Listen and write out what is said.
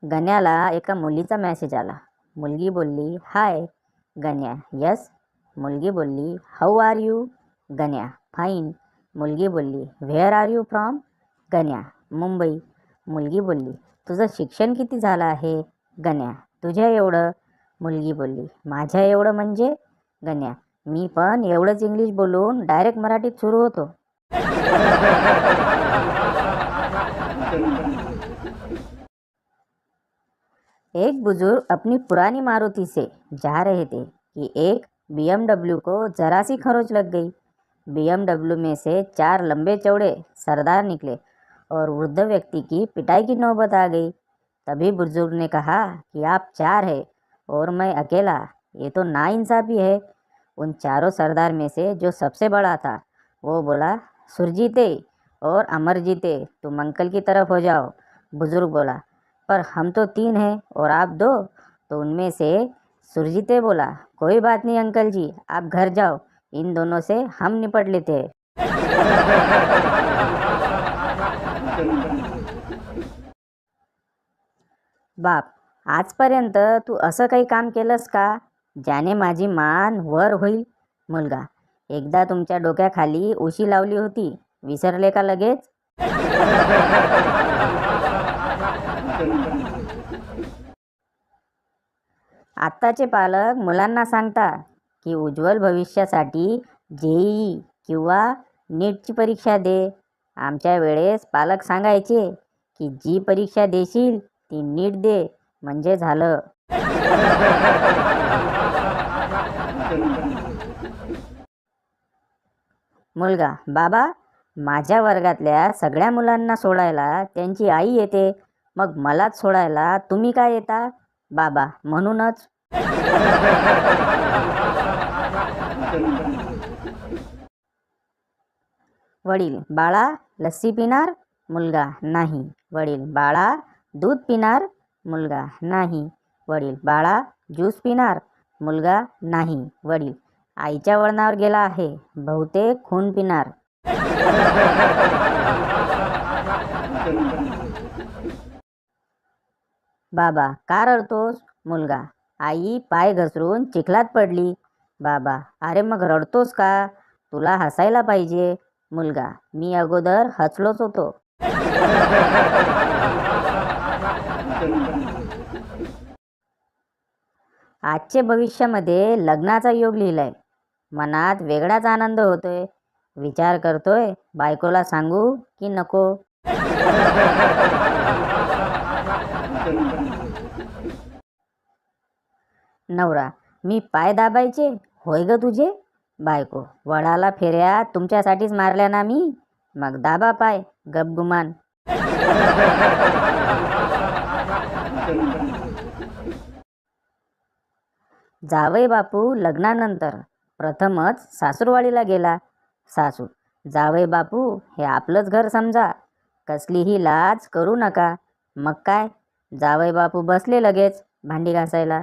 गण्याला एका मुलीचा मेसेज आला. मुलगी बोलली, हाय. गण्या, यस. मुलगी बोलली, how are you? Ganya, fine. मुलगी बोलली, व्हेअर आर यू फ्रॉम? गण्या, मुंबई. मुलगी बोलली, तुझं शिक्षण किती झालं आहे? गण्या, तुझ्या एवढं. मुलगी बोलली, माझ्या एवढं म्हणजे? गण्या, मी पण एवढंच इंग्लिश बोलून डायरेक्ट मराठीत सुरू होतो. एक बुजुर्ग अपनी पुरानी मारुति से जा रहे थे कि एक बीएमडब्ल्यू को जरा सी खरोच लग गई. बीएमडब्ल्यू में से 4 लंबे चौड़े सरदार निकले और वृद्ध व्यक्ति की पिटाई की नौबत आ गई. तभी बुजुर्ग ने कहा कि आप 4 हैं और मैं अकेला, ये तो नाइंसाफी है. उन चारों सरदार में से जो सबसे बड़ा था वो बोला, सुरजीते और अमरजीते, तुम अंकल की तरफ हो जाओ. बुजुर्ग बोला, पर हम तो 3 हैं और आप 2. तो उनमें से सुरजीते बोला, कोई बात नहीं अंकल जी, आप घर जाओ, इन दोनों से हम निपट लेते हैं. बाप, आजपर्यंत तू असं काही काम केलंस का ज्याने माझी मान वर होईल? मुलगा, एकदा तुमच्या डोक्याखाली उशी लावली होती, विसरले का लगेच? आत्ताचे पालक मुलांना सांगतात की उज्ज्वल भविष्यासाठी जेईई किंवा नीटची परीक्षा दे. आमच्या वेळेस पालक सांगायचे की जी परीक्षा देशील ती नीट दे म्हणजे झालं. मुलगा, बाबा, माझ्या वर्गातल्या सगळ्या मुलांना सोडायला त्यांची आई येते, मग मलाच सोडायला तुम्ही काय येता? बाबा, म्हणूनच. वडील, बाळा लस्सी पिणार? मुलगा, नाही. वडील, बाळा दूध पिणार? मुलगा, नाही. वडील, बाळा ज्यूस पिणार? मुलगा, नाही. वडील, आईच्या वळणावर गेला आहे, बहुतेक खून पिणार. बाबा, का रडतोस? मुलगा, आई पाय घसरून चिखलात पडली. बाबा, अरे मग रडतोस का? तुला हसायला पाहिजे. मुलगा, मी अगोदर हसलोच होतो. आजचे भविष्यामध्ये लग्नाचा योग लिहिलाय. मनात वेगळाच आनंद होतोय. विचार करतोय बायकोला सांगू की नको. नवरा, मी पाय दाबायचे होय ग तुझे? बायको, वडाला फेऱ्या तुमच्यासाठीच मारल्या ना मी, मग दाबा पाय गपगुमान. जावई बापू लग्नानंतर प्रथमच सासूरवाडीला गेला. सासू, जावई बापू हे आपलंच घर समजा, कसलीही लाज करू नका. मग काय, जावई बापू बसले लगेच भांडी घासायला.